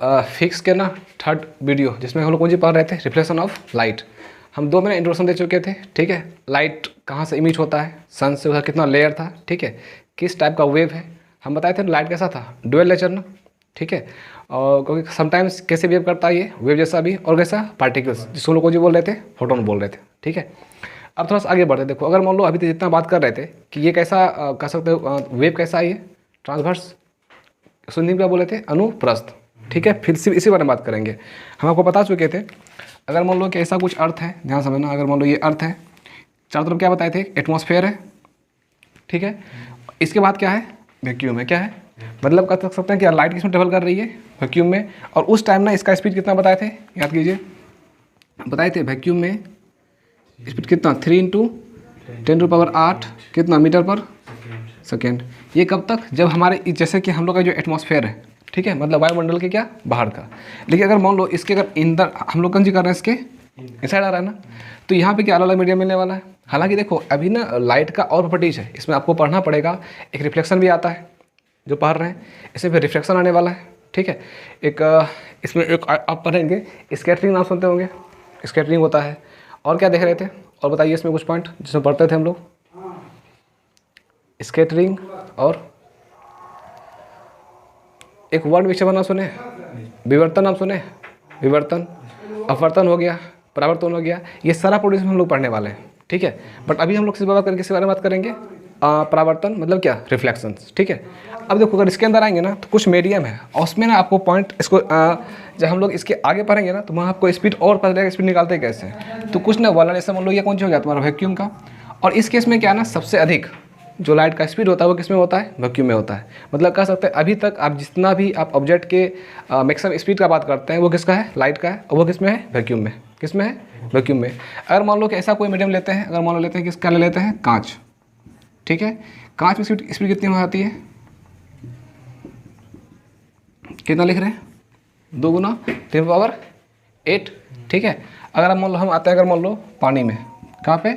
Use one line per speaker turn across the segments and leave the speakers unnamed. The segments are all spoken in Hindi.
फिक्स के ना थर्ड वीडियो जिसमें हम लोग कौन सी पढ़ रहे थे, रिफ्लेक्शन ऑफ लाइट। हम 2 महीने इंट्रोडक्शन दे चुके थे, ठीक है। लाइट कहाँ से इमिट होता है, सन से, उसका कितना लेयर था, ठीक है, किस टाइप का वेव है। हम बताए थे लाइट कैसा था, डुअल नेचर ना, ठीक है। और क्योंकि समटाइम्स कैसे बिहेव करता है ये, वेव जैसा भी और कैसा पार्टिकल्स, जिसको लोग जो बोल रहे थे फोटोन बोल रहे थे, ठीक है। अब थोड़ा सा आगे बढ़ते, देखो अगर मान लो अभी तक जितना बात कर रहे थे कि ये कैसा कह सकते हो वेव कैसा है, ये ट्रांसवर्स, सुनने क्या बोले थे, अनुप्रस्थ, ठीक है। फिर सिर्फ इसी बारे में बात करेंगे। हम आपको बता चुके थे अगर मान लो कि ऐसा कुछ अर्थ है, ध्यान समझना, अगर मान लो ये अर्थ है, चारों तरफ क्या बताए थे, एटमॉस्फेयर है, ठीक है। इसके बाद क्या है, वैक्यूम है, क्या है, मतलब कह सकते हैं कि लाइट किसमें ट्रेवल कर रही है, वैक्यूम में। और उस टाइम ना इसका स्पीड कितना बताए थे, याद कीजिए, बताए थे वैक्यूम में स्पीड कितना, 3 × 10⁸ कितना मीटर पर सेकेंड। ये कब तक, जब हमारे जैसे कि हम लोग का जो एटमॉस्फेयर है, ठीक है, मतलब वायुमंडल के क्या, बाहर का। लेकिन अगर मान लो इसके अगर अंदर हम लोग कंजी कर रहे हैं, इसके इनसाइड आ रहा है ना, तो यहाँ पे क्या अलग अलग मीडियम मिलने वाला है। हालांकि देखो अभी ना लाइट का और प्रॉपर्टीज है, इसमें आपको पढ़ना पड़ेगा। एक रिफ्लेक्शन भी आता है जो पढ़ रहे हैं, इसमें फिर रिफ्लेक्शन आने वाला है, ठीक है। एक इसमें एक आप पढ़ेंगे स्कैटरिंग, नाम सुनते होंगे, स्कैटरिंग होता है। और क्या देख रहे थे, और बताइए इसमें कुछ पॉइंट जिसमें पढ़ते थे हम लोग, स्कैटरिंग और एक वर्ड विक्षेपण नाम सुने, विवर्तन नाम सुने, विवर्तन, अपवर्तन हो गया, परावर्तन हो गया, ये सारा प्रोड्यूस हम लोग पढ़ने वाले हैं, ठीक है। बट अभी हम लोग किस बात करेंगे, किसके बारे में बात करेंगे, परावर्तन मतलब क्या, रिफ्लेक्शंस, ठीक है। अब देखो अगर इसके अंदर आएंगे ना तो कुछ मीडियम है, और उसमें ना आपको पॉइंट इसको जब हम लोग इसके आगे पढ़ेंगे ना तो वहाँ आपको स्पीड और पता चलेगा, स्पीड निकालते कैसे। तो कुछ ना वाला जैसे मान लो ये कौन सा हो गया तुम्हारा, वैक्यूम का। और इस केस में क्या है ना, सबसे अधिक जो लाइट का स्पीड होता है वो किस में होता है, वैक्यूम में होता है। मतलब कह सकते हैं अभी तक आप जितना भी आप ऑब्जेक्ट के मैक्सिमम स्पीड का बात करते हैं वो किसका है, लाइट का है, और वो किस में है, वैक्यूम में। किस में है, वैक्यूम में। अगर मान लो कि ऐसा कोई मीडियम लेते हैं, अगर मान लो लेते हैं किसका ले लेते हैं, कांच, ठीक है। कांच में स्पीड कितनी हो जाती है, कितना लिख रहे हैं, 2 × 10⁸, ठीक है। अगर आप मान लो हम आते हैं, अगर मान लो पानी में, कहाँ पे,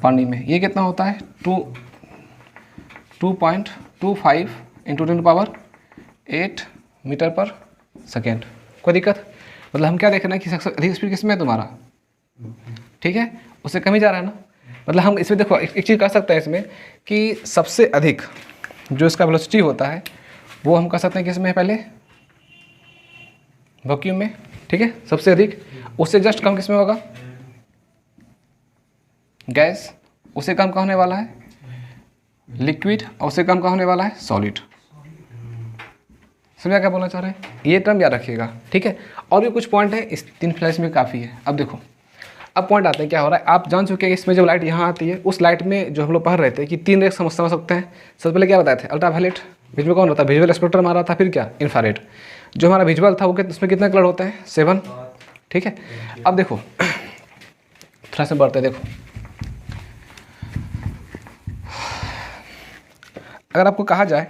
पानी में, ये कितना होता है, 2.25 × 10⁸ मीटर पर सेकेंड। कोई दिक्कत, मतलब हम क्या देख रहे हैं कि सबसे अधिक स्पीड किस में है तुम्हारा, ठीक है, उससे कम ही जा रहा है ना। मतलब हम इसमें देखो एक चीज़ कर सकते हैं इसमें कि सबसे अधिक जो इसका वेलोसिटी होता है वो हम कह सकते हैं किसमें है, पहले वैक्यूम में, ठीक है, सबसे अधिक। उससे जस्ट कम किसमें होगा, गैस। उससे कम का होने वाला है लिक्विड, और उससे कम का होने वाला है सॉलिड। समझा क्या बोलना चाह रहे हैं, ये टर्म याद रखिएगा, ठीक है। और भी कुछ पॉइंट है, इस 3 फ्लैश में काफ़ी है। अब देखो अब पॉइंट आते हैं, क्या हो रहा है, आप जान चुके हैं इसमें जब लाइट यहाँ आती है, उस लाइट में जो हम लोग पढ़ रहे थे कि 3 रेख समझ सकते हैं। सबसे पहले क्या बताए थे, अल्ट्रावायलेट, बीच में कौन होता है, विजुअल स्पेक्ट्रम आ रहा था, फिर क्या, इंफ्रारेड। जो हमारा विजुअल था वो उसमें कितने कलर होते हैं, 7, ठीक है। अब देखो थोड़ा सा बढ़ते हैं, देखो अगर आपको कहा जाए,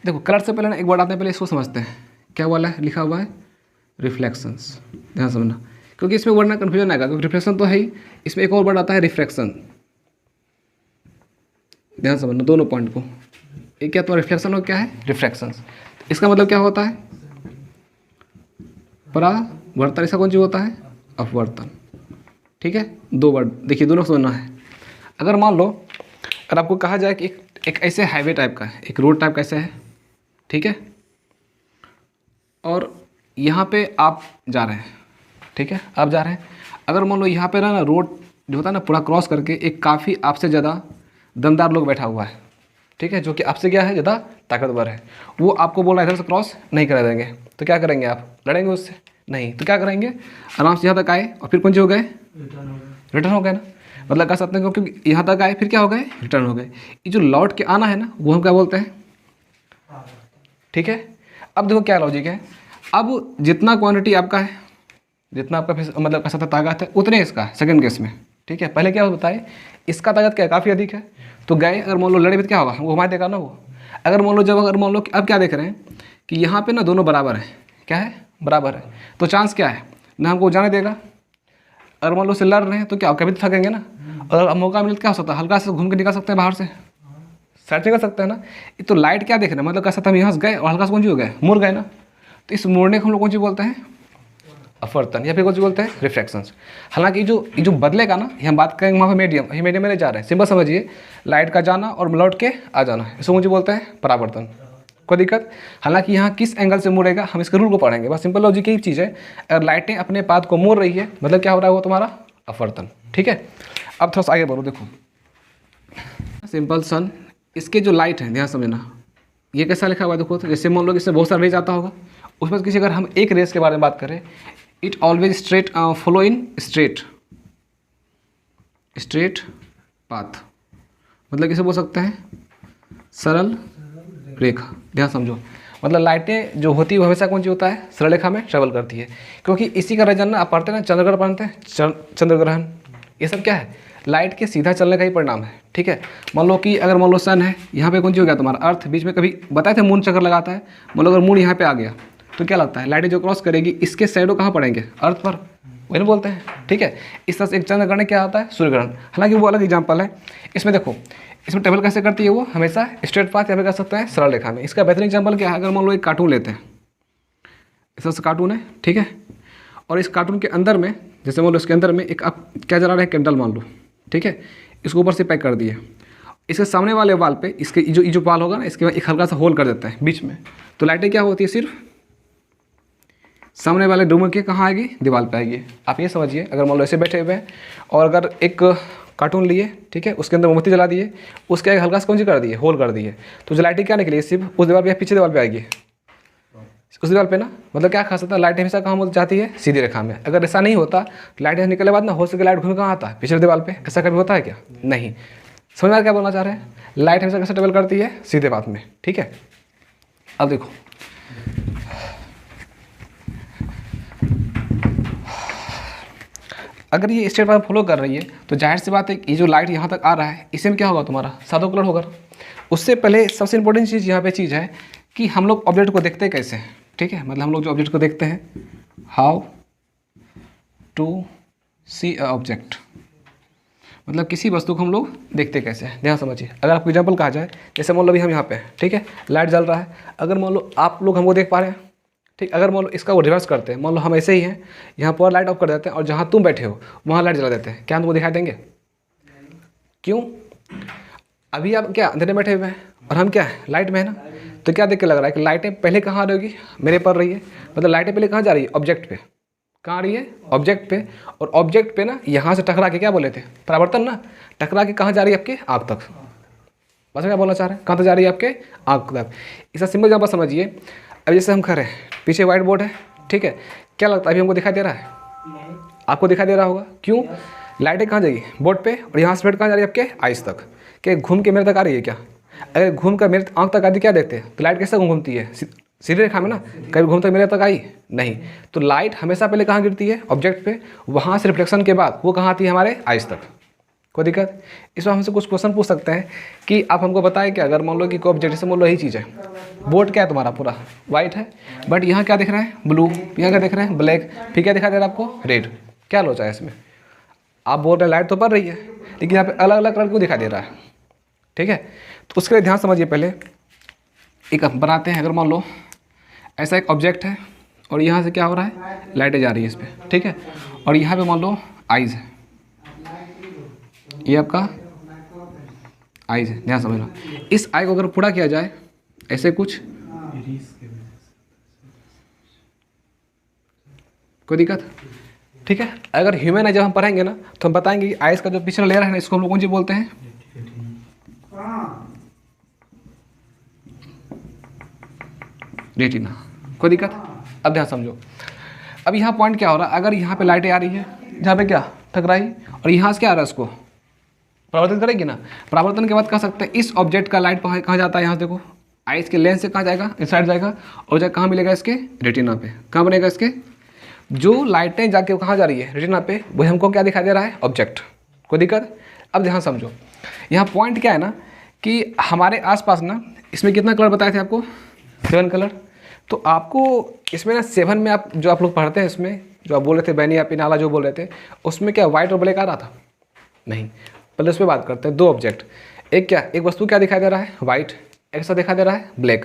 देखो कलर से पहले ना एक वर्ड आते हैं, पहले इसको समझते हैं, क्या वाला है लिखा हुआ है, रिफ्लेक्शंस। ध्यान समझना, क्योंकि इसमें वर्ड ना कन्फ्यूजन आएगा, क्योंकि रिफ्लेक्शन तो है ही, इसमें एक और वर्ड आता है रिफ्रैक्शन। ध्यान समझना दोनों पॉइंट को, एक क्या तुम्हारा रिफ्लेक्शन और क्या है, रिफ्रैक्शन। इसका मतलब क्या होता है, परावर्तन। इसका कौन चीज़ होता है, अपवर्तन, ठीक है। 2 वर्ड देखिए, दोनों समझना है। अगर मान लो अगर आपको कहा जाए कि एक ऐसे हाईवे टाइप का है, एक रोड टाइप का ऐसे है, ठीक है, और यहाँ पे आप जा रहे हैं, ठीक है, आप जा रहे हैं। अगर मान लो यहाँ पे ना रोड जो होता है ना पूरा क्रॉस करके एक काफ़ी आपसे ज़्यादा दमदार लोग बैठा हुआ है, ठीक है, जो कि आपसे क्या है, ज़्यादा ताकतवर है। वो आपको बोल रहा है इधर से क्रॉस नहीं करा देंगे, तो क्या करेंगे आप, लड़ेंगे उससे, नहीं, तो क्या करेंगे, आराम से यहाँ तक आए और फिर कौन से हो गए, रिटर्न हो गए ना। मतलब कह सकते हैं क्योंकि यहाँ तक आए फिर क्या हो गए, रिटर्न हो गए। ये जो लौट के आना है ना वो हम क्या बोलते हैं, ठीक है। अब देखो क्या लॉजिक है, अब जितना क्वांटिटी आपका है, जितना आपका मतलब कह सकते ताकत है, उतने इसका है सेकंड केस में, ठीक है। पहले क्या बताए, इसका ताकत क्या है, काफ़ी अधिक है, तो गए अगर मान लो लड़े भी तो क्या होगा, वो घुमा देगा ना वो। अगर मान लो अब क्या देख रहे हैं कि यहाँ पे ना दोनों बराबर है, क्या है, बराबर है, तो चांस क्या है ना, हमको जाने देगा। अगर मान लो से लड़ रहे हैं तो क्या कभी तो थकेंगे ना, अगर मौका मिले तो क्या हो सकता है, हल्का से घूम के निकल सकते हैं बाहर से, साइड से कर सकते हैं ना। ये तो लाइट क्या देख रहे हैं, मतलब कह सकते हैं हम यहाँ से गए और हल्का से कौन हो गए, मुड़ गए ना। तो इस मुड़ने को हम लोग कौन सी बोलते हैं, अपवर्तन, या फिर कौन सी बोलते हैं, रिफ्रैक्शंस। हालांकि ये जो बदलेगा ना, ये हम बात करेंगे वहाँ पे मीडियम, ये मीडियम में नहीं जा रहे हैं, सिंपल समझिए, लाइट का जाना और लौट के आ जाना, इसको कौन सी बोलते हैं, परावर्तन। कोई दिक्कत? हालांकि यहाँ किस एंगल से मुड़ेगा हम इसके रूल को पढ़ेंगे, बस सिंपल लॉजिक की चीज़ है। अगर लाइटें अपने पाथ को मोड़ रही है मतलब क्या हो रहा है, वो तुम्हारा अपवर्तन। ठीक है, अब थोड़ा सा आगे बढ़ो, देखो सिंपल सन, इसके जो लाइट है ध्यान समझना, ये कैसा लिखा हुआ है देखो, तो जैसे मान लो इसमें बहुत सारा रेज आता होगा, उसमें किसी अगर हम एक रेस के बारे में बात करें, it always straight follow in straight path, मतलब किसे बोल सकते हैं, सरल रेखा। ध्यान समझो, मतलब लाइटें जो होती है वो हमेशा कौन सी होता है, सरल रेखा में ट्रेवल करती है, क्योंकि इसी का रीजन ना आप पढ़ते हैं ना, चंद्रग्रहण पढ़ते हैं, चंद्रग्रहण, ये सब क्या है, लाइट के सीधा चलने का ही परिणाम है। ठीक है, मान लो कि अगर मान लो सन है, यहाँ पे कौन सी हो गया तुम्हारा अर्थ, बीच में कभी बताए थे मून चक्कर लगाता है, मान लो अगर मून यहाँ पे आ गया तो क्या लगता है, लाइटें जो क्रॉस करेगी इसके शैडो कहाँ पड़ेंगे, अर्थ पर, वही बोलते हैं। ठीक है, इस तरह से एक चंद्रग्रहण क्या आता है, सूर्यग्रहण, हालांकि वो अलग एग्जाम्पल है। इसमें देखो, इसमें ट्रेवल कैसे करती है वो, हमेशा स्ट्रेट पाथ या फिर कर सकते हैं सरल रेखा में। इसका बेहतरीन एग्जाम्पल क्या है, अगर मान लो एक कार्टून लेते हैं, इस तरह से कार्टून है, ठीक है, और इस कार्टून के अंदर में, जैसे मान लो इसके अंदर में एक आप क्या जला रहे हैं, कैंडल मान लो, ठीक है, इसको ऊपर से पैक कर दिए, इसके सामने वाले वाल पे इसके जो वाल होगा ना, इसके बाद एक हल्का सा होल कर देता है बीच में, तो लाइटें क्या होती है, सिर्फ सामने वाले डूम के कहाँ आएगी, दीवार पे आएगी। आप ये समझिए, अगर मान लो ऐसे बैठे हुए हैं और अगर एक कार्टून लिए, ठीक है, उसके अंदर मोमबत्ती जला दिए, उसके आगे हल्का सा कौन सी कर दिए, होल कर दिए, तो जो लाइटें क्या निकली, सिर्फ उस दीवार पे या पीछे दीवार पे आएगी, उस दीवार पे ना, मतलब क्या खास होता है, लाइट हमेशा कहाँ जाती है, सीधी रेखा में। अगर ऐसा नहीं होता, लाइट निकलने के बाद ना हो सके लाइट घूम कहाँ आता है, पिछले दीवार पे, ऐसा कभी होता है क्या, नहीं। समझ में क्या बोलना चाह रहे हैं, लाइट हमेशा कैसे ट्रेवल करती है, सीधे पाथ में। ठीक है, अब देखो, अगर ये स्ट्रेट पाथ फॉलो कर रही है तो जाहिर सी बात है, ये जो लाइट यहाँ तक आ रहा है, इसमें क्या होगा, तुम्हारा शाडो कलर होगा। उससे पहले सबसे इंपॉर्टेंट चीज़ यहाँ पे चीज़ है कि हम लोग ऑब्जेक्ट को देखते कैसे हैं। ठीक है, मतलब हम लोग जो ऑब्जेक्ट को देखते हैं, how to see a object, मतलब किसी वस्तु को हम लोग देखते कैसे हैं। ध्यान समझिए, अगर आपको एग्जाम्पल कहा जाए, जैसे मान लो अभी हम यहाँ पे हैं, ठीक है, लाइट जल रहा है, अगर मान लो आप लोग हमको देख पा रहे हैं, ठीक, अगर मान लो इसका वो रिवर्स करते हैं, मान लो हम ऐसे ही हैं, यहाँ पर लाइट ऑफ कर देते हैं और जहाँ तुम बैठे हो वहाँ लाइट जला देते हैं, क्या हम तुमको दिखाई देंगे, क्यों, अभी आप क्या अंधेरे में बैठे हुए हैं और हम क्या है, लाइट में है ना, तो क्या देख के लग रहा है कि लाइटें पहले कहाँ आ रही होगी, मेरे पर रही है, मतलब लाइटें पहले कहाँ जा रही है, ऑब्जेक्ट पे, कहाँ आ रही है, ऑब्जेक्ट पे, और ऑब्जेक्ट पे ना यहाँ से टकरा के क्या बोले थे, परावर्तन ना, टकरा के कहाँ जा रही है, आपके आँख तक। बस क्या बोलना चाह रहे हैं, कहाँ तक जा रही है, आपके आँख तक। इसका सिंपल एग्जाम्पल समझिए, अब जैसे हम खड़े हैं, पीछे व्हाइट बोर्ड है, ठीक है, क्या लगता है अभी हमको दिखाई दे रहा है, आपको दिखाई दे रहा होगा, क्यों, लाइटें कहाँ जाएगी, बोर्ड पे, और यहाँ से कहाँ जा रही है, आपके आइस तक, क्या घूम के मेरे तक आ रही है क्या, अगर घूम कर मेरे आँख तक आती क्या देखते हैं, तो लाइट कैसे घूमती है, सीधे रेखा में ना, कभी घूम तक मेरे तक आई नहीं, तो लाइट हमेशा पहले कहाँ गिरती है, ऑब्जेक्ट पे, वहाँ से रिफ्लेक्शन के बाद वो कहाँ आती है, हमारे आइस तक। कोई दिक्कत? इस बार हमसे कुछ क्वेश्चन पूछ सकते हैं कि आप हमको बताएं कि अगर मान लो कि कोई ऑब्जेक्ट से मान लो यही चीज़ है, बोर्ड क्या है तुम्हारा पूरा वाइट है, बट यहाँ क्या दिख रहा है, ब्लू, यहाँ क्या दिख रहा है, ब्लैक, फिर क्या दिखाई दे रहा है आपको, रेड, क्या लोचा है इसमें, आप बोल रहे हैं लाइट तो पड़ रही है, लेकिन यहाँ पे अलग अलग कलर क्यों दिखाई दे रहा है। ठीक है, तो उसके लिए ध्यान समझिए, पहले एक बनाते हैं, अगर मान लो ऐसा एक ऑब्जेक्ट है और यहाँ से क्या हो रहा है, लाइटें जा रही है इस पर, ठीक है, और यहाँ पे मान लो आइज़ है, ये आपका आइज है, ध्यान समझना। इस आई को अगर पूरा किया जाए ऐसे कुछ, कोई दिक्कत? ठीक है, अगर ह्यूमन है जब हम पढ़ेंगे ना तो हम बताएंगे कि आइज का जो पिछला लेयर है ना, इसको हम लोग कौन सी बोलते हैं, रेटिना। कोई दिक्कत? अब ध्यान समझो, अब यहाँ पॉइंट क्या हो रहा है, अगर यहाँ पे लाइटें आ रही है, जहाँ पे क्या टकराई, और यहाँ से क्या आ रहा है, उसको परावर्तन करेगी ना, परावर्तन के बाद कह सकते हैं इस ऑब्जेक्ट का लाइट कहाँ जाता है, यहाँ से देखो, आइस के लेंस से कहाँ जाएगा, इस साइड जाएगा, और जाकर कहाँ मिलेगा, इसके रेटिना पे, कहाँ बनेगा, इसके जो लाइटें जाके कहाँ जा रही है, रेटिना पे, वही हमको क्या दिखाई दे रहा है, ऑब्जेक्ट। कोई दिक्कत? अब ध्यान समझो, यहाँ पॉइंट क्या है ना कि हमारे आसपास ना, इसमें कितना कलर बताए थे आपको, 7 कलर, तो आपको इसमें ना 7 में आप जो आप लोग पढ़ते हैं, इसमें जो आप बोल रहे थे बैनिया पिनाला जो बोल रहे थे, उसमें क्या व्हाइट और ब्लैक आ रहा था, नहीं। पहले उस पर बात करते हैं, 2 ऑब्जेक्ट, एक क्या, एक वस्तु क्या दिखाई दे रहा है, व्हाइट, एक सा दिखाई दे रहा है ब्लैक।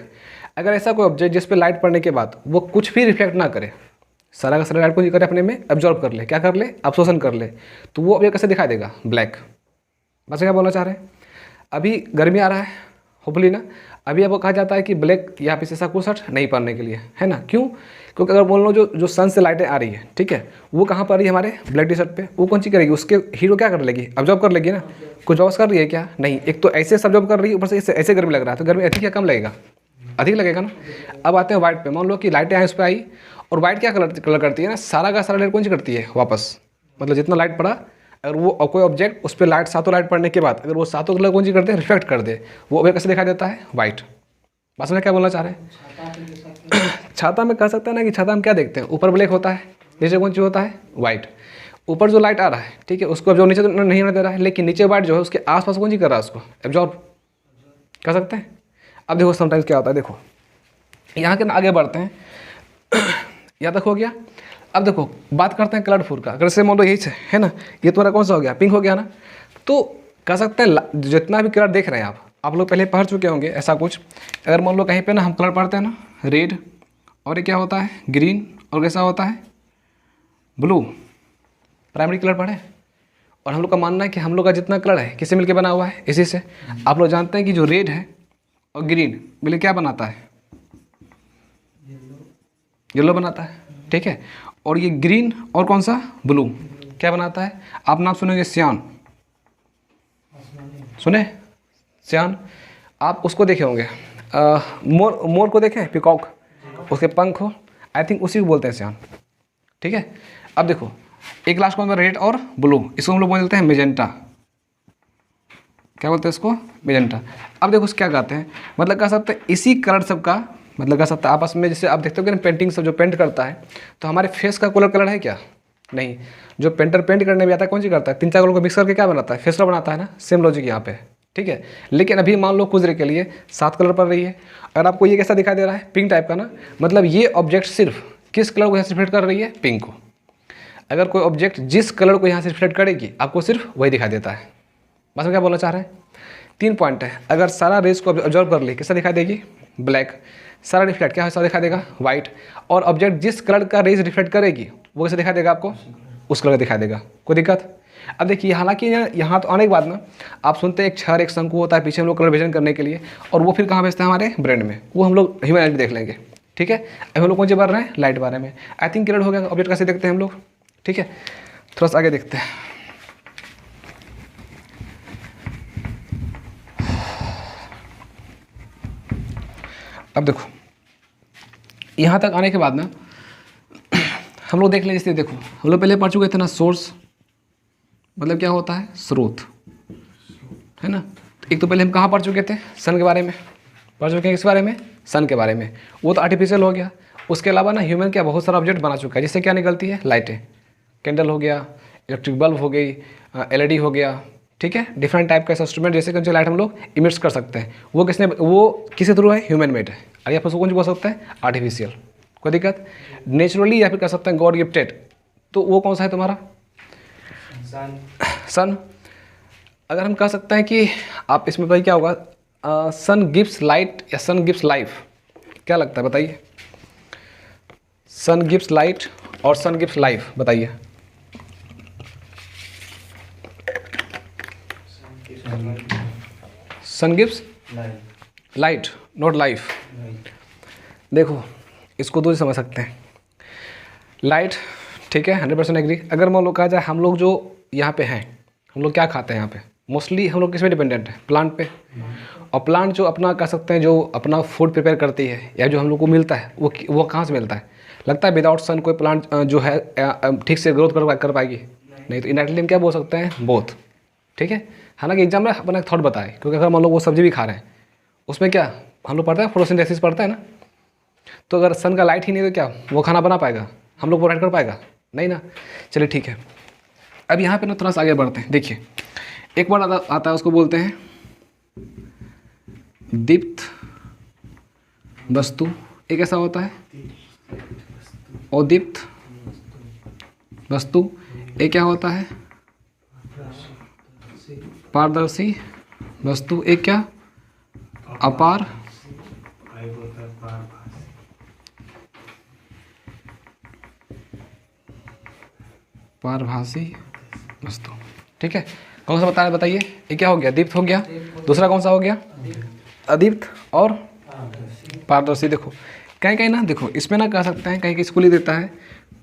अगर ऐसा कोई ऑब्जेक्ट जिस पे लाइट पड़ने के बाद वो कुछ भी रिफ्लेक्ट ना करे, सारा का सारा लाइट को करे अपने में एब्जॉर्ब कर ले, क्या कर ले, अब्सॉर्प्शन कर ले, तो वो ऑब्जेक्ट कैसे दिखाई देगा, ब्लैक। बस क्या बोलना चाह रहे हैं, अभी गर्मी आ रहा है होपफुली ना, अभी आपको कहा जाता है कि ब्लैक यहाँ पे ऐसा कुछ शर्ट नहीं पहनने के लिए, है ना, क्यों, क्योंकि अगर बोल लो जो सन से लाइटें आ रही है, ठीक है, वो कहाँ पर आ रही है, हमारे ब्लैक टी शर्ट पे, वो कौन सी करेगी, उसके हीरो क्या कर लेगी, अब्जॉर्ब कर लेगी ना, कुछ वापस कर रही है क्या, नहीं, एक तो ऐसे अब्जॉर्ब कर रही है, ऊपर से ऐसे गर्मी लग रहा है, तो गर्मी अधिक या कम लगेगा, अधिक लगेगा ना। अब आते हैं वाइट पे, मान लो कि लाइटें आई उस पर आई, और वाइट क्या कलर करती है ना, सारा का सारा लाइट कौन सी करती है वापस, मतलब जितना लाइट पड़ा, अगर वो कोई ऑब्जेक्ट उस पर लाइट सातों लाइट पड़ने के बाद अगर वो सातों कलर कौन सी करते हैं, रिफ्लेक्ट कर दे, वो ऑब्जेक्ट कैसे दिखाई देता है, वाइट। बस में क्या बोलना चाह रहे हैं, छाता में कह सकते हैं ना कि छाता में क्या देखते हैं, ऊपर ब्लैक होता है, नीचे कौन सी होता है, वाइट। ऊपर जो लाइट आ रहा है, ठीक है, उसको जो नीचे तो नहीं आने दे रहा है, लेकिन नीचे वाइट जो है उसके आसपास कौन सी कर रहा है, उसको एब्जॉर्ब कर सकते हैं। अब देखो समटाइम्स क्या होता है, देखो यहाँ के आगे बढ़ते हैं, यहाँ तक हो गया। अब देखो बात करते हैं कलरफुल का, अगर से मान लो यही है ना, ये तुम्हारा कौन सा हो गया, पिंक हो गया ना, तो कह सकते हैं जितना भी कलर देख रहे हैं आप लोग पहले पढ़ चुके होंगे ऐसा कुछ। अगर मान लो कहीं पे ना हम कलर पढ़ते हैं ना, रेड, और ये क्या होता है, ग्रीन, और कैसा होता है, ब्लू, प्राइमरी कलर पढ़े, और हम लोग का मानना है कि हम लोग का जितना कलर है किससे मिलकर बना हुआ है, इसी से। आप लोग जानते हैं कि जो रेड है और ग्रीन मिलकर क्या बनाता है, येलो बनाता है, ठीक है, और ये ग्रीन और कौन सा, ब्लू, क्या बनाता है, आप नाम सुनेंगे सियान, सुने सियान, आप उसको देखे होंगे, मोर को देखे, पिकॉक, उसके पंख हो, आई थिंक उसी को बोलते हैं सियान, ठीक है। अब देखो एक लास्ट कौन सा, रेड और ब्लू, इसको हम लोग बोलते हैं मेजेंटा, क्या बोलते हैं इसको, मेजेंटा। अब देखो क्या कहते हैं, मतलब कह सकते हैं इसी कलर सब का, मतलब कह सकते हैं आपस में, जैसे आप देखते हो कि पेंटिंग सब जो पेंट करता है, तो हमारे फेस का कलर है क्या, नहीं, जो पेंटर पेंट करने में आता है कौन सी करता है, 3-4 कलर को मिक्स करके क्या बनाता है, फेस बनाता है ना, सेम लॉजिक यहाँ पे, ठीक है। लेकिन अभी मान लो कुछ देर के लिए 7 कलर पड़ रही है, अगर आपको ये कैसा दिखाई दे रहा है, पिंक टाइप का ना, मतलब ये ऑब्जेक्ट सिर्फ किस कलर को यहाँ से रिफ्लेक्ट कर रही है, पिंक को। अगर कोई ऑब्जेक्ट जिस कलर को यहाँ से रिफ्लेक्ट करेगी आपको सिर्फ वही दिखाई देता है। बस में क्या बोलना चाह रहे हैं, 3 पॉइंट है, अगर सारा रेस को ऑब्जर्व कर ले कैसा दिखाई देगी, ब्लैक, सारा रिफ्लेक्ट क्या ऐसा दिखा देगा, वाइट, और ऑब्जेक्ट जिस कलर का रेज रिफ्लेक्ट करेगी वो कैसे दिखा देगा आपको, उस कलर का दिखा देगा, कोई दिक्कत। अब देखिए हालांकि यहाँ तो आने के बाद ना आप सुनते हैं एक छर एक शंकु होता है पीछे हम लोग कलर विजन करने के लिए, और वो फिर कहाँ भेजते हैं, हमारे ब्रेन में, वो हम लोग ह्यूमैनिटी देख लेंगे, ठीक है। अभी हम लोग कौन सी बार रहे हैं, लाइट बारे में, आई थिंक क्लियर हो गया, ऑब्जेक्ट कैसे देखते हैं हम लोग, ठीक है। थोड़ा सा आगे देखते हैं, अब देखो यहाँ तक आने के बाद ना हम लोग देख लें, जैसे देखो हम लोग पहले पढ़ चुके थे ना, सोर्स मतलब क्या होता है, स्रोत, है ना। एक तो पहले हम कहाँ पढ़ चुके थे, सन के बारे में पढ़ चुके हैं, किस बारे में, सन के बारे में, वो तो आर्टिफिशियल हो गया। उसके अलावा ना ह्यूमन क्या बहुत सारा ऑब्जेक्ट बना चुका है, जिससे क्या निकलती है, लाइटें, कैंडल हो गया, इलेक्ट्रिक बल्ब हो गई, LED हो गया, ठीक है, डिफरेंट टाइप का इंस्ट्रूमेंट जैसे कि जो लाइट हम लोग इमिट्स कर सकते हैं, वो किसके थ्रू है, ह्यूमन मेड है। अरे आप उसको कौन सी बोल सकते हैं, आर्टिफिशियल, कोई दिक्कत, नेचुरली या फिर कह सकते हैं गॉड गिफ्टेड, तो वो कौन सा है तुम्हारा, सन। अगर हम कह सकते हैं कि आप इसमें बताइए क्या होगा, सन गिव्स लाइट या सन गिव्स लाइफ, क्या लगता है बताइए, सन गिव्स लाइट और सन गिव्स लाइफ, बताइए। Sun gives light, not life. देखो इसको दो समझ सकते हैं, लाइट, ठीक है, 100% एग्री। अगर मान लो कहा जाए हम लोग जो यहाँ पे हैं, हम लोग क्या खाते हैं यहाँ पे, मोस्टली हम लोग किस पे डिपेंडेंट है, प्लांट पे, और प्लांट जो अपना कह सकते हैं जो अपना फूड प्रिपेयर करती है या जो हम लोग को मिलता है वो कहाँ से मिलता है, लगता है विदाउट सन कोई प्लांट जो है ठीक से ग्रोथ कर पाएगी, नहीं, तो इनडायरेक्टली हम क्या बोल सकते हैं, बोथ, ठीक है। हालांकि एग्जाम में अपना एक थॉट बताए, क्योंकि अगर मान लो वो सब्जी भी खा रहे हैं, उसमें क्या हम लोग पढ़ते हैं, फोटोसिंथेसिस पढ़ते हैं ना, तो अगर सन का लाइट ही नहीं तो क्या वो खाना बना पाएगा, हम लोग प्रोवाइड कर पाएगा, नहीं ना। चलिए ठीक है, अब यहाँ पे ना थोड़ा सा आगे बढ़ते हैं। देखिए एक वर्ड आता है, उसको बोलते हैं दीप्त वस्तु, एक ऐसा होता है, अदीप्त वस्तु, एक क्या होता है, पारदर्शी वस्तु, एक क्या, अपार पारभासी वस्तु, ठीक है। कौन सा बताना बताइए, ये क्या हो गया, दीप्त हो गया। दूसरा कौन सा हो गया, अदीप्त और पारदर्शी। देखो कहीं कहीं ना, देखो इसमें ना कह सकते हैं, कहीं कहीं स्कूल ही देता है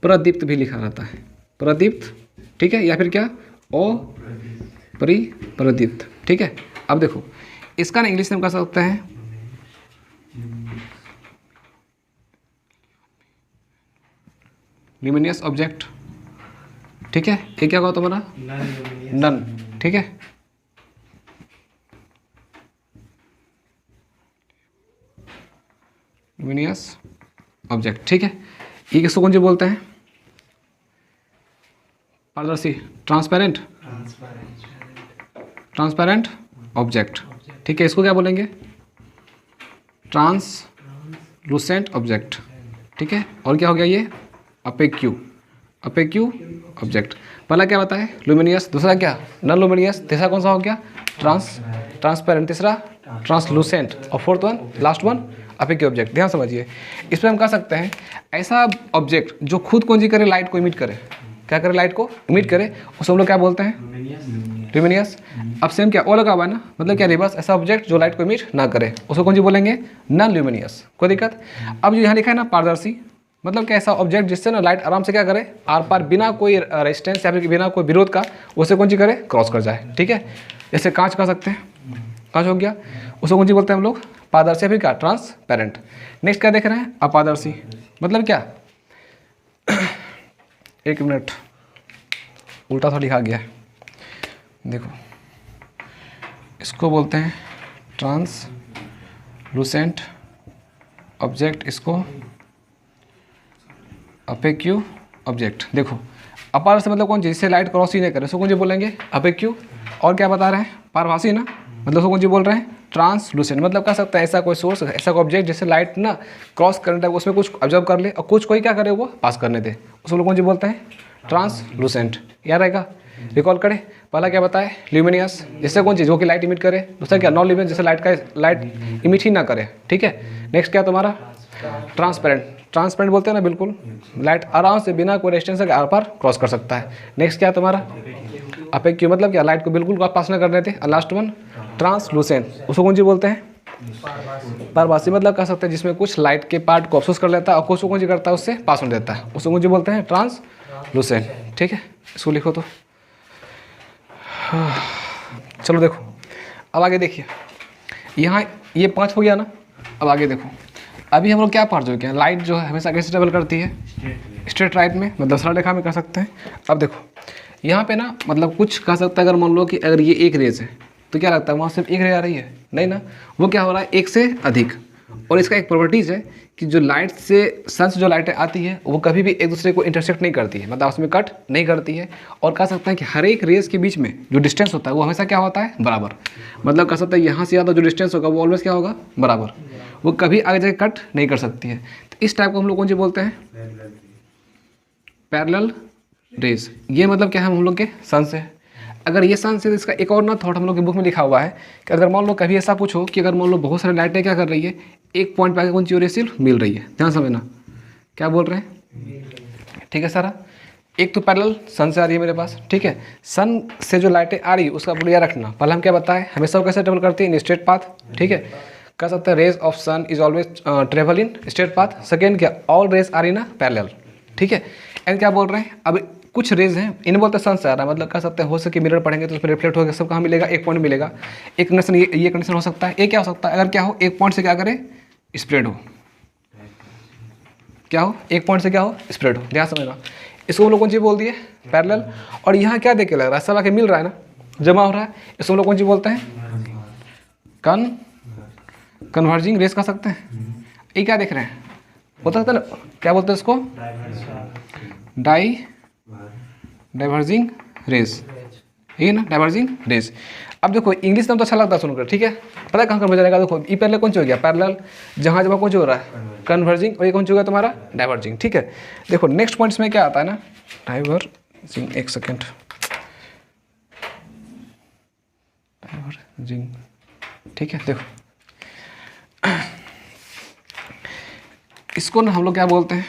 प्रदीप्त भी लिखा रहता है, प्रदीप्त, ठीक है, या फिर क्या ओ प्रदीप्त, ठीक है। अब देखो इसका ना इंग्लिश में कह सकते हैं ल्यूमिनियस ऑब्जेक्ट, ठीक है। ये क्या होगा तुम्हारा, नन, ठीक है। ल्यूमिनियस ऑब्जेक्ट, ठीक है। ये किसको कौन सी बोलते हैं, पारदर्शी, ट्रांसपेरेंट, ट्रांसपेरेंट ऑब्जेक्ट, ठीक है। इसको क्या बोलेंगे, ट्रांसलूसेंट ऑब्जेक्ट, ठीक है। और क्या हो गया ये, अपेक्यू, अपेक्यू ऑब्जेक्ट। पहला क्या बताए, लुमिनियस, दूसरा क्या नॉन लुमिनियस, तीसरा कौन सा हो गया, ट्रांसपेरेंट, तीसरा ट्रांसलूसेंट, और fourth one, last one opaque object. ध्यान समझिए, इसमें हम कह सकते हैं ऐसा ऑब्जेक्ट जो खुद कौन सी करे, लाइट को इमिट करे, क्या करे, लाइट को इमिट करे, उसे हम लोग क्या बोलते हैं, ल्यूमिनियस। अब सेम क्या ओ लगा हुआ है ना, मतलब क्या रिवर्स, ऐसा ऑब्जेक्ट जो लाइट को इमिट ना करे, उसको कौन सी बोलेंगे, नॉन ल्यूमिनियस। कोई दिक्कत। अब जो यहाँ लिखा है ना पारदर्शी, मतलब क्या ऐसा ऑब्जेक्ट जिससे ना लाइट आराम से क्या करे, आर पार बिना कोई रेजिस्टेंस या फिर बिना कोई विरोध का उसे कौन सी करे, क्रॉस कर जाए, ठीक है। जैसे कांच कर सकते हैं, कांच हो गया, उसको कौन सी बोलते हैं हम लोग, पारदर्शी, फिर क्या, ट्रांसपेरेंट। नेक्स्ट क्या देख रहे हैं, अपारदर्शी, मतलब क्या एक मिनट, उल्टा सा लिखा गया है, देखो इसको बोलते हैं ट्रांसलूसेंट ऑब्जेक्ट, इसको अपेक्यू ऑब्जेक्ट। देखो अपारदर्शी मतलब कौन सी, जिससे लाइट क्रॉस ही नहीं करे, उसको कौन सी बोलेंगे, अपेक्यू। और क्या बता रहे हैं, पारभासी ना, मतलब उसको कौन सी बोल रहे हैं, ट्रांसलूसेंट। मतलब कह सकते हैं ऐसा कोई सोर्स, ऐसा कोई ऑब्जेक्ट जिससे लाइट ना क्रॉस करने टाइप उसमें कुछ ऑब्जर्व कर ले और कुछ कोई क्या करे, वो पास करने दे, उसको लोग कौन सी बोलते हैं, ट्रांसलूसेंट। याद रहेगा, रिकॉल करें। पहला क्या बताए, ल्यूमिनियस, जिससे कौन चीज़ जो कि लाइट इमिट करे। दूसरा क्या, नॉन ल्यूमिनियस, जैसे लाइट इमिट ही ना करे, ठीक है। नेक्स्ट क्या तुम्हारा, ट्रांसपेरेंट, ट्रांसपेरेंट बोलते हैं ना, बिल्कुल लाइट आराम से बिना कोई रेजिस्टेंस के आर पार क्रॉस कर सकता है। नेक्स्ट क्या तुम्हारा, अपेक्यू, मतलब क्या लाइट को बिल्कुल पास ना करने थे। लास्ट वन ट्रांसलूसेंट, उसको कौन सी बोलते हैं, पारभासी, मतलब कह सकते हैं जिसमें कुछ लाइट के पार्ट को अफसोस कर लेता है और कुछ को कौन सी करता है, उससे पास होने देता है, उसको कौन सी बोलते हैं, ट्रांसलूसेंट, ठीक है। इसको लिखो तो चलो देखो अब आगे देखिए, यहाँ ये 5 हो गया ना। अब आगे देखो, अभी हम लोग क्या पढ़ चुके हैं, लाइट जो है हमेशा कैसे ट्रेवल करती है, स्ट्रेट राइट में, मतलब सरल रेखा में कर सकते हैं। अब देखो यहाँ पे ना, मतलब कुछ कह सकता है, अगर मान लो कि अगर ये एक रेज है तो क्या लगता है वहाँ सिर्फ एक रे आ रही है, नहीं ना, वो क्या हो रहा है, एक से अधिक। और इसका एक प्रॉपर्टीज़ है कि जो लाइट से सन से जो लाइटें आती है वो कभी भी एक दूसरे को इंटरसेक्ट नहीं करती है, मतलब उसमें कट नहीं करती है। और कह सकते हैं कि हर एक रेस के बीच में जो डिस्टेंस होता है वो हमेशा क्या होता है, बराबर। मतलब कह सकते हैं यहाँ से ज़्यादा जो डिस्टेंस होगा वो ऑलवेज क्या होगा, बराबर, वो कभी आगे जाके कट नहीं कर सकती है। तो इस टाइप को हम लोग कौन सी बोलते हैं, पैरेलल रेस। ये मतलब क्या है, हम लोग के सन से, अगर ये सन से, इसका एक और ना थॉट हम लोग की बुक में लिखा हुआ है कि अगर मान लो कभी ऐसा पूछो कि अगर मान लो बहुत सारी लाइटें क्या कर रही है, एक पॉइंट पे आके कौन सी हो रही है, सिर्फ मिल रही है। ध्यान समझना क्या बोल रहे हैं, ठीक है सारा। एक तो पैरेलल सन से आ रही है मेरे पास, ठीक है। सन से जो लाइटें आ रही है उसका बढ़िया रखना। पहले हम क्या बताएं, हमेशा वो कैसे ट्रेवल करती है, इन स्ट्रेट पाथ, ठीक है। कह सकते हैं rays of sun is always travel in straight path. Second क्या, all rays are in parallel, ठीक है। एंड क्या बोल रहे हैं, अब कुछ रेज हैं, इन्हें बोलते हैं सन से आ रहा है, मतलब कह सकते हैं हो सके मिरर पढ़ेंगे तो उसमें रिफ्लेक्ट होगा, सब कहाँ मिलेगा, एक पॉइंट मिलेगा। एक कंडीशन ये कंडीशन हो सकता है, ये क्या हो सकता है, अगर क्या हो, एक पॉइंट से क्या करे, स्प्रेड हो, क्या हो, एक पॉइंट से क्या हो, स्प्रेड हो। ध्यान समझना, इसको हम लोग कौन सी बोल दिए, पैरेलल। और यहाँ क्या देख के लग रहा है, सब आके मिल रहा है ना, जमा हो रहा है, इसको हम लोग कौन सी बोलते हैं, कन्वर्जिंग रेस कह सकते हैं। ये क्या देख रहे हैं, होता है ना, क्या बोलते हैं इसको, डाइवर्जिंग रेस, ये ना डाइवर्जिंग रेस। अब देखो इंग्लिश में तो अच्छा लगता है सुनकर, ठीक है, पता है कहाँ कन्वर्ज जाएगा। देखो ये पहले कौन सी हो गया, पैरेलल, जहाँ जहाँ कौन सी हो रहा है, कन्वर्जिंग, और ये कौन सी हो गया तुम्हारा, डाइवर्जिंग, ठीक है। देखो नेक्स्ट पॉइंट्स में क्या आता है ना, डाइवर्जिंग, एक सेकेंड, डाइवर्जिंग, ठीक है। देखो इसको ना हम लोग क्या बोलते हैं,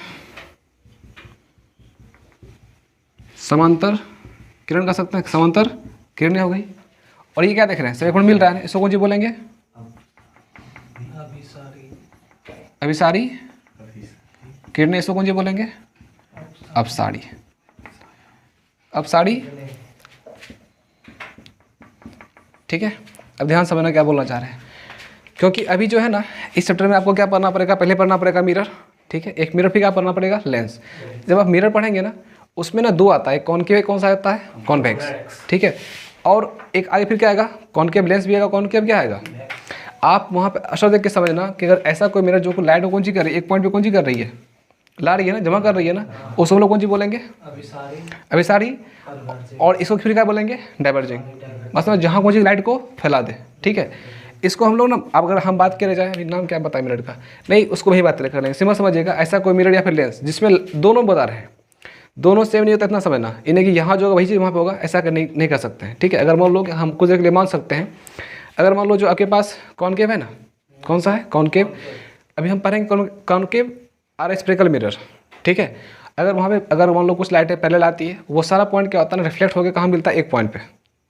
समांतर किरण कह सकते हैं, समांतर किरणें हो गई। और ये क्या देख रहे हैं, सभी कोण मिल रहा है, इसको कौन सी बोलेंगे, अभिसारी किरणें, इसको कौन सी बोलेंगे, अपसारी। अपसारी, ठीक है। अब ध्यान समझना क्या बोलना चाह रहे हैं, क्योंकि अभी जो है ना इस चैप्टर में आपको क्या पढ़ना पड़ेगा, पहले पढ़ना पड़ेगा मिरर, ठीक है, एक मिरर, फिर क्या पढ़ना पड़ेगा, लेंस। जब आप मिरर पढ़ेंगे ना उसमें ना दो आता है, कॉनकेव कौन सा आता है, कॉन्वेक्स, ठीक है। और एक आगे फिर क्या आएगा, कॉनकेव लेंस भी आएगा, कॉनकेव क्या आएगा। आप वहाँ पे असर देख के समझना कि अगर ऐसा कोई मिरर जो लाइट को कौन सी कर रही है, एक पॉइंट पे कौन सी कर रही है, ला रही है ना, जमा कर रही है ना, उसको हम लोग कौन सी बोलेंगे, अभिसारी। और इसको फिर क्या बोलेंगे, डाइवर्जिंग, मतलब जहाँ कौन सी लाइट को फैला दे, ठीक है। इसको हम लोग ना, अब अगर हम बात करे जाए, अभी नाम क्या बताए मिरर का, नहीं उसको वही बात कर लेंगे, सिंपल समझिएगा। ऐसा कोई मिरर या फिर लेंस जिसमें दोनों बता रहे हैं, दोनों सेम नहीं होता, इतना समझना, इन्हें कि यहाँ जो होगा वही चीज़ वहाँ पे होगा, ऐसा नहीं कर सकते हैं, ठीक है। अगर मान लो कि हम कुछ देर के लिए मान सकते हैं, अगर मान लो जो आपके पास कॉनकेव है ना, कौन सा है, कॉनकेव, अभी हम पढ़ेंगे कॉनकेव और स्फेरिकल मिरर, ठीक है। अगर वहाँ पे अगर मान लो कुछ लाइटें पैरेलल आती है, वो सारा पॉइंट क्या होता है ना, रिफ्लेक्ट होकर कहाँ मिलता है, एक पॉइंट पे,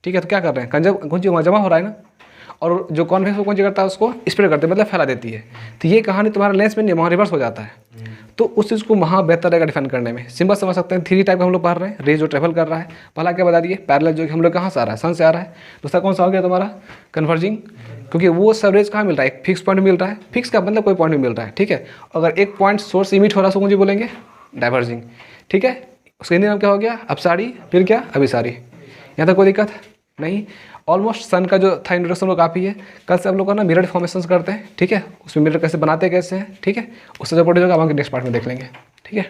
ठीक है। तो क्या कर रहे हैं, कंजम जमा हो रहा है ना, और जो कॉन्वेक्स वो कौन सी करता है, उसको स्प्रेड करते हैं, मतलब फैला देती है। तो ये कहानी तुम्हारा लेंस में नहीं, वहाँ रिवर्स हो जाता है। तो उस चीज़ को वहाँ बेहतर रहेगा डिफाइन करने में। सिंपल समझ सकते हैं, 3 टाइप का हम लोग पढ़ रहे हैं, रे जो ट्रेवल कर रहा है, पहला क्या बता दिए, पैरेलल, जो कि हम लोग कहाँ से आ रहा है, सन से आ रहा है। दूसरा कौन सा हो गया तुम्हारा, कन्वर्जिंग, क्योंकि वो सब रेज कहाँ मिल रहा है, एक फिक्स पॉइंट मिल रहा है, फिक्स का मतलब कोई पॉइंट में मिल रहा है, ठीक है। अगर एक पॉइंट सोर्स इमिट हो रहा है, उसको कौन सी बोलेंगे, डाइवर्जिंग, ठीक है। उसका हिंदी नाम क्या हो गया, अपसारी, फिर क्या, अभिसारी। यहाँ तक कोई दिक्कत नहीं। ऑलमोस्ट सन का जो था इंट्रोडक्शन वो काफ़ी है। कल से हम लोग का ना मिरर फॉर्मेशंस करते हैं, ठीक है, उसमें मिरर कैसे बनाते कैसे हैं, ठीक है। उससे जो पढ़े होगा हम नेक्स्ट पार्ट में देख लेंगे, ठीक है।